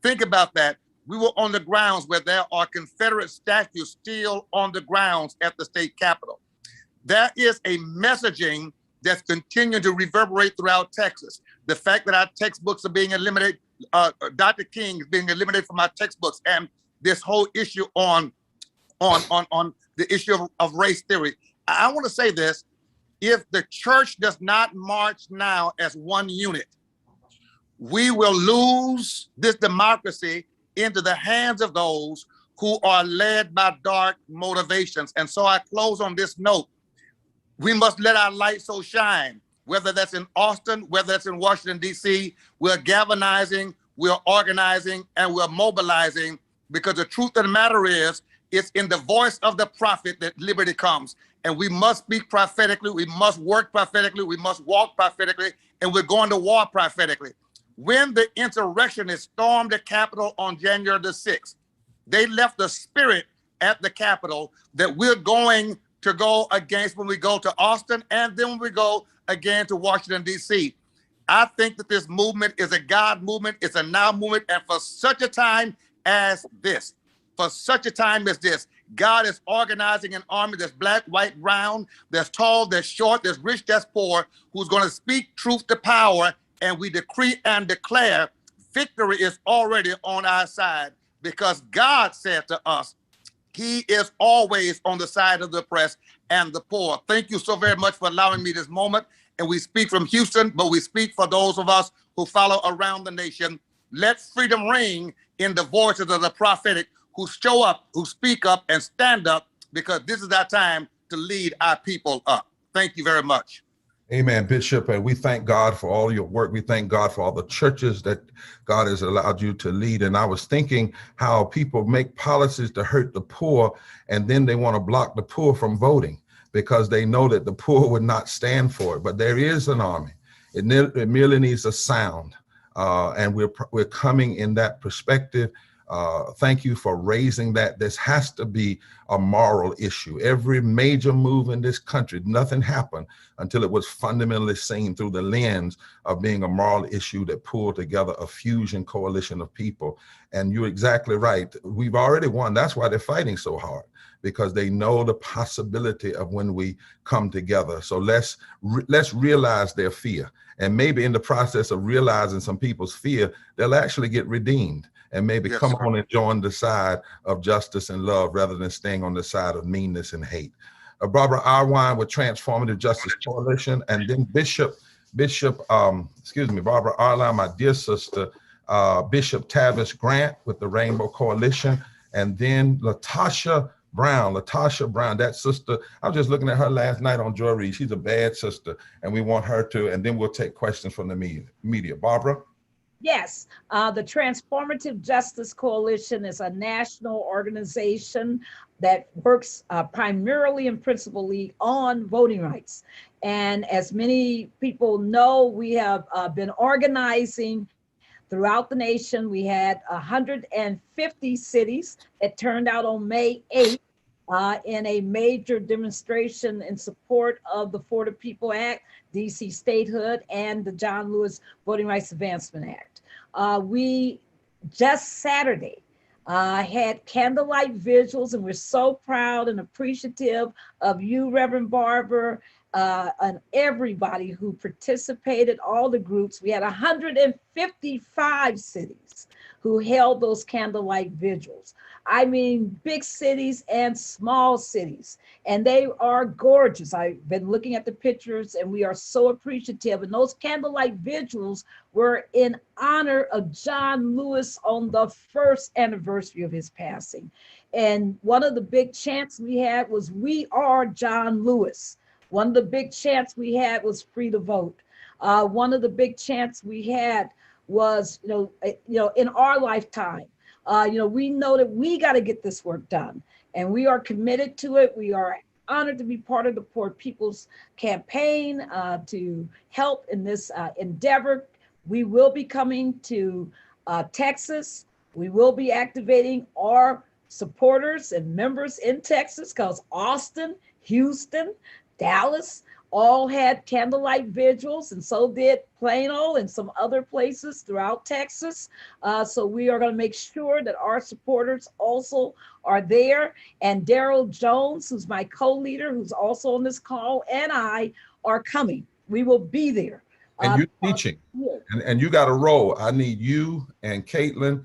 Think about that. We were on the grounds where there are Confederate statues still on the grounds at the state capitol. There is a messaging that's continuing to reverberate throughout Texas. The fact that our textbooks are being eliminated, Dr. King is being eliminated from our textbooks, and this whole issue on the issue of race theory. I want to say this: if the church does not march now as one unit, we will lose this democracy into the hands of those who are led by dark motivations. And so I close on this note. We must let our light so shine, whether that's in Austin, whether that's in Washington, D.C. We're galvanizing, we're organizing, and we're mobilizing, because the truth of the matter is, it's in the voice of the prophet that liberty comes. And we must speak prophetically, we must work prophetically, we must walk prophetically, and we're going to war prophetically. When the insurrectionists stormed the Capitol on January the 6th, they left the spirit at the Capitol that we're going to go against when we go to Austin, and then when we go again to Washington, D.C. I think that this movement is a God movement, it's a now movement, and for such a time as this, God is organizing an army that's black, white, brown, that's tall, that's short, that's rich, that's poor, who's going to speak truth to power, and we decree and declare victory is already on our side, because God said to us, He is always on the side of the oppressed and the poor. Thank you so very much for allowing me this moment. And we speak from Houston, but we speak for those of us who follow around the nation. Let freedom ring in the voices of the prophetic who show up, who speak up and stand up, because this is our time to lead our people up. Thank you very much. Amen, Bishop. And we thank God for all your work. We thank God for all the churches that God has allowed you to lead. And I was thinking how people make policies to hurt the poor, and then they want to block the poor from voting because they know that the poor would not stand for it. But there is an army. It merely needs a sound. And we're coming in that perspective. Thank you for raising that. This has to be a moral issue. Every major move in this country, nothing happened until it was fundamentally seen through the lens of being a moral issue that pulled together a fusion coalition of people. And you're exactly right. We've already won. That's why they're fighting so hard, because they know the possibility of when we come together. So let's realize their fear. And maybe in the process of realizing some people's fear, they'll actually get redeemed and maybe come on and join the side of justice and love rather than staying on the side of meanness and hate. Barbara Arwine with Transformative Justice Coalition, and then Barbara Arline, my dear sister, Bishop Tavis Grant with the Rainbow Coalition, and then Latasha Brown, that sister. I was just looking at her last night on Joy Reid. She's a bad sister, and we want her to, and then we'll take questions from the media. Barbara? Yes, the Transformative Justice Coalition is a national organization that works primarily and principally on voting rights. And as many people know, we have been organizing throughout the nation. We had 150 cities that turned out on May 8th in a major demonstration in support of the For the People Act, DC statehood, and the John Lewis Voting Rights Advancement Act. We just Saturday had candlelight vigils, and we're so proud and appreciative of you, Reverend Barber, and everybody who participated, all the groups. We had 155 cities who held those candlelight vigils. I mean, big cities and small cities, and they are gorgeous. I've been looking at the pictures and we are so appreciative. And those candlelight vigils were in honor of John Lewis on the first anniversary of his passing. And one of the big chants we had was, "We are John Lewis." One of the big chants we had was "Free to Vote." One of the big chants we had was, in our lifetime, we know that we got to get this work done, and we are committed to it. We are honored to be part of the Poor People's Campaign to help in this endeavor. We will be coming to Texas. We will be activating our supporters and members in Texas, because Austin, Houston, Dallas all had candlelight vigils, and so did Plano and some other places throughout Texas. So we are going to make sure that our supporters also are there. And Daryl Jones, who's my co-leader, who's also on this call, and I are coming. We will be there. And you're teaching, and you got a role. I need you and Caitlin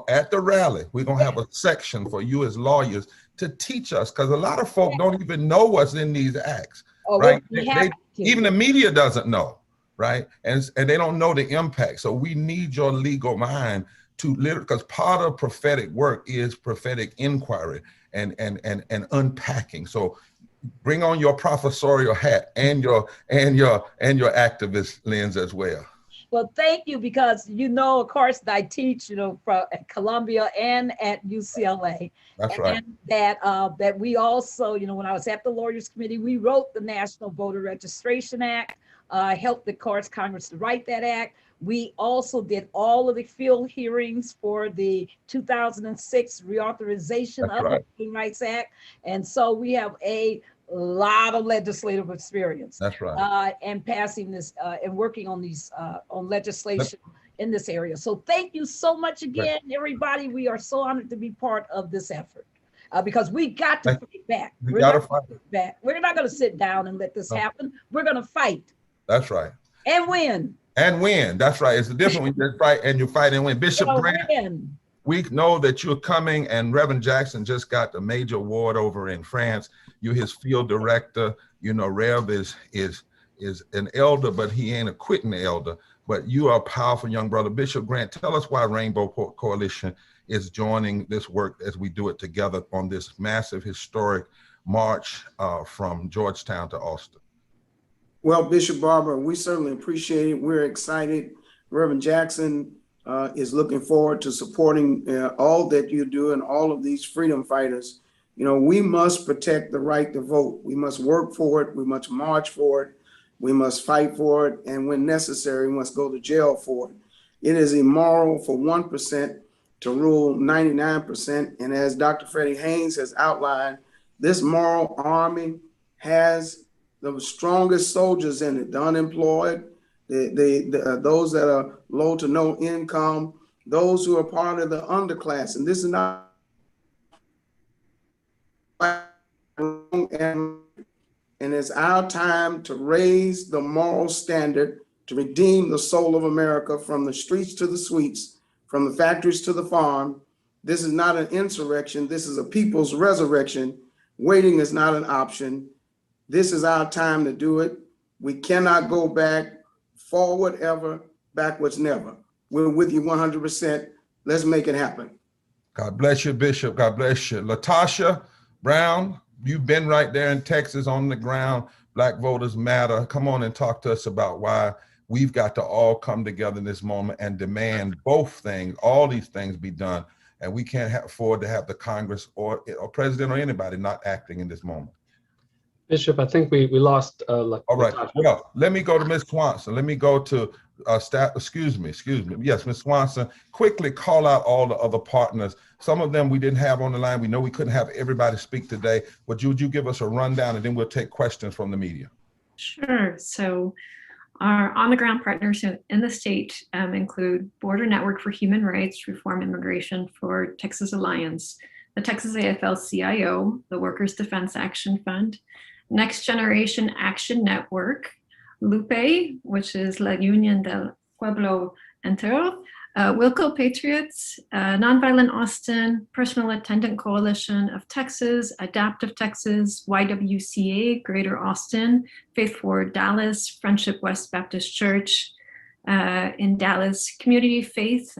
at the rally. We're going to have a section for you as lawyers to teach us, because a lot of folk don't even know what's in these acts. Right? Even the media doesn't know, right? And they don't know the impact. So we need your legal mind to literally, because part of prophetic work is prophetic inquiry and unpacking. So bring on your professorial hat and your activist lens as well. Well, thank you, because of course, that I teach, at Columbia and at UCLA. That's right. And that we also, when I was at the Lawyers Committee, we wrote the National Voter Registration Act, helped the Congress to write that act. We also did all of the field hearings for the 2006 reauthorization of the Voting Rights Act. And so we have a lot of legislative experience. That's right. And passing this and working on these on legislation in this area. So thank you so much again, everybody. We are so honored to be part of this effort because we got to fight back. We're not going to sit down and let this happen. We're going to fight. That's right. And win. And win. That's right. It's the difference when you fight and you fight and win. Bishop Grant, we know that you're coming, and Reverend Jackson just got the major award over in France. You're his field director. Rev is an elder, but he ain't a quitting elder. But you are a powerful young brother. Bishop Grant, tell us why Rainbow Coalition is joining this work as we do it together on this massive historic march from Georgetown to Austin. Well, Bishop Barber, we certainly appreciate it. We're excited. Reverend Jackson is looking forward to supporting all that you do and all of these freedom fighters. We must protect the right to vote. We must work for it. We must march for it. We must fight for it. And when necessary, we must go to jail for it. It is immoral for 1% to rule 99%. And as Dr. Freddie Haynes has outlined, this moral army has the strongest soldiers in it, the unemployed, those that are low to no income, those who are part of the underclass. And this is not and it's our time to raise the moral standard to redeem the soul of America from the streets to the suites, from the factories to the farm. This is not an insurrection. This is a people's resurrection. Waiting is not an option. This is our time to do it. We cannot go back, forward ever, backwards never. We're with you 100%. Let's make it happen. God bless you, Bishop. God bless you. Latasha Brown, you've been right there in Texas on the ground. Black Voters Matter. Come on and talk to us about why we've got to all come together in this moment and demand both things, all these things be done. And we can't afford to have the Congress or president or anybody not acting in this moment. Bishop, I think we lost. All right. Well, let me go to Ms. Swanson. Let me go to staff. Excuse me. Yes, Ms. Swanson. Quickly call out all the other partners. Some of them we didn't have on the line. We know we couldn't have everybody speak today. But would you give us a rundown, and then we'll take questions from the media? Sure. So our on-the-ground partners in the state include Border Network for Human Rights, Reform, Immigration for Texas Alliance, the Texas AFL-CIO, the Workers' Defense Action Fund, Next Generation Action Network, LUPE, which is La Unión del Pueblo Entero, Wilco Patriots, Nonviolent Austin, Personal Attendant Coalition of Texas, Adaptive Texas, YWCA, Greater Austin, Faith Forward Dallas, Friendship West Baptist Church in Dallas, Community of Faith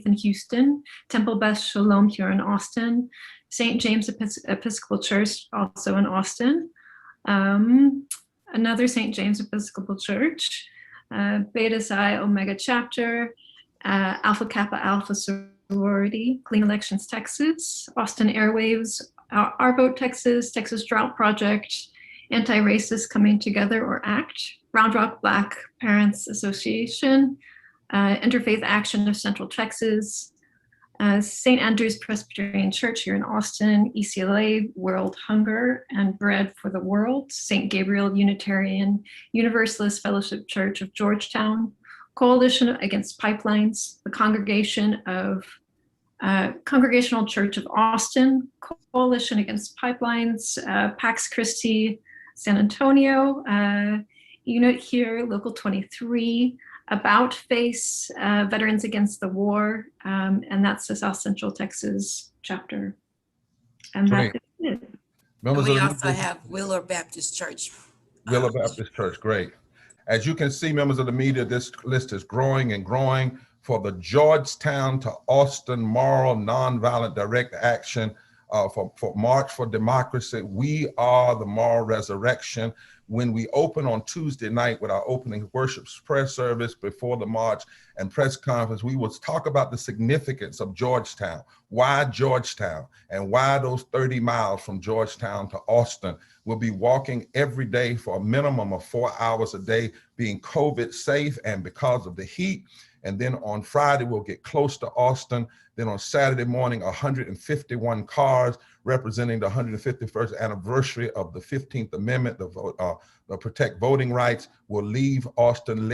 in Houston, Temple Beth Shalom here in Austin, St. James Episcopal Church also in Austin, another St. James Episcopal Church, Beta Psi Omega Chapter, Alpha Kappa Alpha Sorority, Clean Elections Texas, Austin Airwaves, Our Vote Texas, Texas Drought Project, Anti-Racist Coming Together or ACT, Round Rock Black Parents Association, Interfaith Action of Central Texas, St. Andrew's Presbyterian Church here in Austin, ECLA, World Hunger and Bread for the World, St. Gabriel Unitarian Universalist Fellowship Church of Georgetown, Coalition Against Pipelines, the Congregational Church of Austin, Coalition Against Pipelines, Pax Christi, San Antonio, Unit here, Local 23, About Face, Veterans Against the War, and that's the South Central Texas chapter. And Great. that's it. Members We of the also have Wheeler Baptist Church. Wheeler Baptist Church, great. As you can see, members of the media, this list is growing and growing for the Georgetown to Austin Moral Nonviolent Direct Action for March for Democracy. We are the moral resurrection. When we open on Tuesday night with our opening worship prayer service before the march and press conference, we will talk about the significance of Georgetown. Why Georgetown? And why those 30 miles from Georgetown to Austin? We'll be walking every day for a minimum of 4 hours a day, being COVID safe and because of the heat. And then on Friday, we'll get close to Austin. Then on Saturday morning, 151 cars representing the 151st anniversary of the 15th Amendment, the Protect Voting Rights, will leave Austin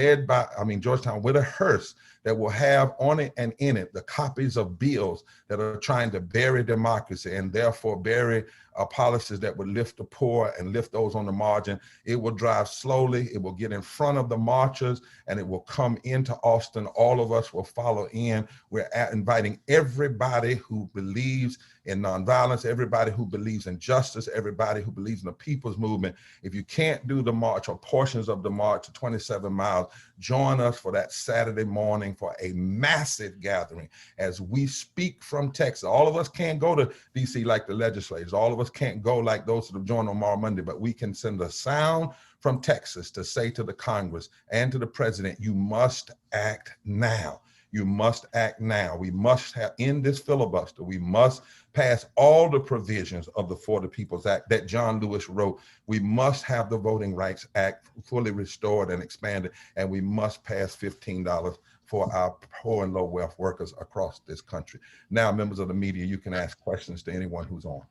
Georgetown with a hearse that will have on it and in it the copies of bills that are trying to bury democracy and therefore bury policies that would lift the poor and lift those on the margin. It will drive slowly, it will get in front of the marchers, and it will come into Austin. All of us will follow in. We're inviting everybody who believes in nonviolence, everybody who believes in justice, everybody who believes in the people's movement. If you can't do the march or portions of the march to 27 miles, join us for that Saturday morning for a massive gathering as we speak from Texas. All of us can't go to DC like the legislators. All of us can't go like those that have joined on tomorrow Monday, but we can send a sound from Texas to say to the Congress and to the president, you must act now. You must act now. We must end this filibuster. We must pass all the provisions of the For the People's Act that John Lewis wrote. We must have the Voting Rights Act fully restored and expanded, and we must pass $15 for our poor and low wealth workers across this country. Now, members of the media, you can ask questions to anyone who's on.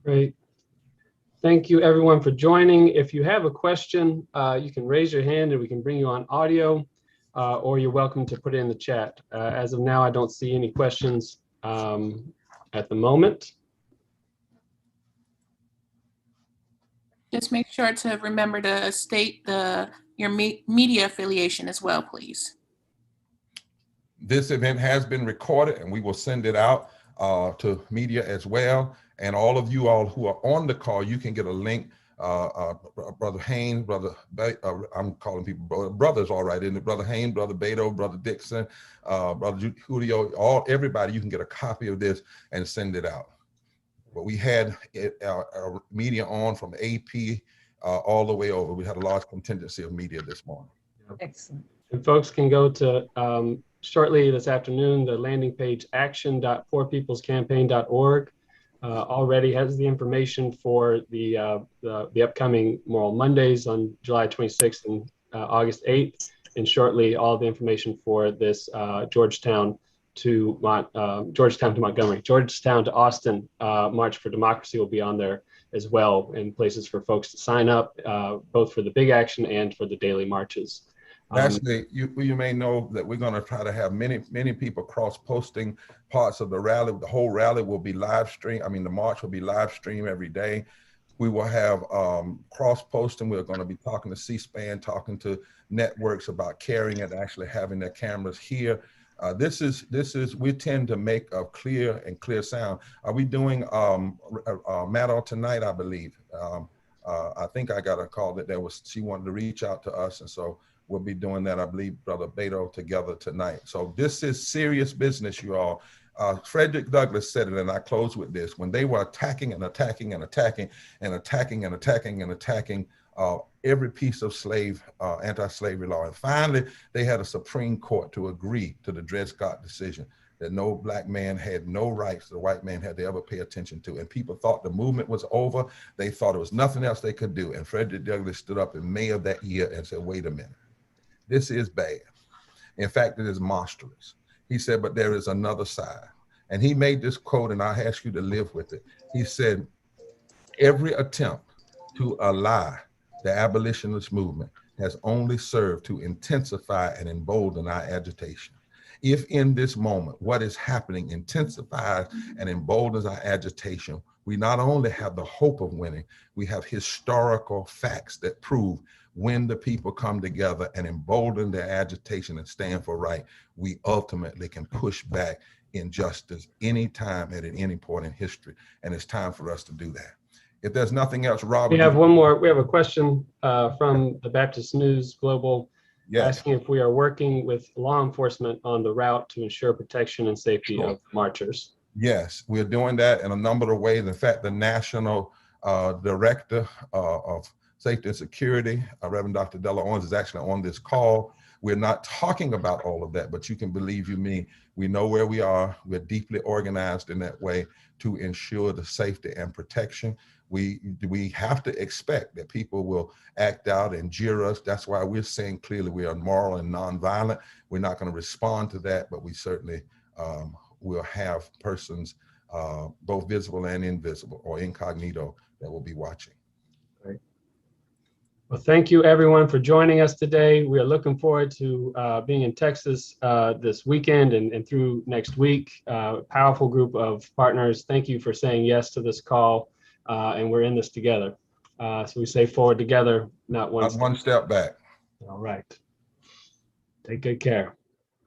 Great. Thank you everyone for joining. If you have a question, you can raise your hand and we can bring you on audio, or you're welcome to put it in the chat. As of now, I don't see any questions at the moment. Just make sure to remember to state your media affiliation as well, please. This event has been recorded and we will send it out to media as well. And all of you all who are on the call, you can get a link. Brother Haynes, I'm calling people brothers, all right, isn't it? Brother Haynes, Brother Beto, Brother Dixon, Brother Julio, everybody, you can get a copy of this and send it out. But we had our media on from AP all the way over. We had a large contingency of media this morning. Excellent. And folks can go to shortly this afternoon, the landing page action.forpeoplescampaign.org already has the information for the upcoming Moral Mondays on July 26th and August 8th, and shortly all the information for this Georgetown to Montgomery, Georgetown to Austin March for Democracy will be on there as well, and places for folks to sign up, both for the big action and for the daily marches. Lastly, you may know that we're going to try to have many people cross-posting parts of the rally. The whole rally will be live streamed. I mean, the march will be live streamed every day. We will have cross-posting. We're going to be talking to C-SPAN, talking to networks about carrying it, actually having their cameras here. We tend to make a clear sound. Are we doing Maddow tonight, I believe? I think I got a call that she wanted to reach out to us, and so we'll be doing that, I believe, Brother Beto, together tonight. So this is serious business, you all. Frederick Douglass said it, and I close with this: when they were attacking and attacking and attacking and attacking and attacking and attacking every piece of anti-slavery law, and finally they had a Supreme Court to agree to the Dred Scott decision that no black man had no rights the white man had to ever pay attention to, and people thought the movement was over. They thought there was nothing else they could do, and Frederick Douglass stood up in May of that year and said, "Wait a minute, this is bad. In fact, it is monstrous." He said, "But there is another side." And he made this quote, and I ask you to live with it. He said, "Every attempt to ally the abolitionist movement has only served to intensify and embolden our agitation. If in this moment, what is happening intensifies and emboldens our agitation, we not only have the hope of winning, we have historical facts that prove when the people come together and embolden their agitation and stand for right, we ultimately can push back injustice anytime at any point in history. And it's time for us to do that." If there's nothing else, Rob. We have one more. We have a question from the Baptist News Global, asking if we are working with law enforcement on the route to ensure protection and safety of marchers. Yes, we're doing that in a number of ways. In fact, the National Director of Safety and Security, Reverend Dr. Della Owens, is actually on this call. We're not talking about all of that, but you can believe you me, we know where we are. We're deeply organized in that way to ensure the safety and protection. We have to expect that people will act out and jeer us. That's why we're saying clearly we are moral and nonviolent. We're not going to respond to that, but we certainly will have persons, both visible and invisible or incognito, that will be watching. Great. Well, thank you everyone for joining us today. We are looking forward to being in Texas this weekend and through next week. Powerful group of partners. Thank you for saying yes to this call. And we're in this together. So we say forward together, not one step back. All right. Take good care.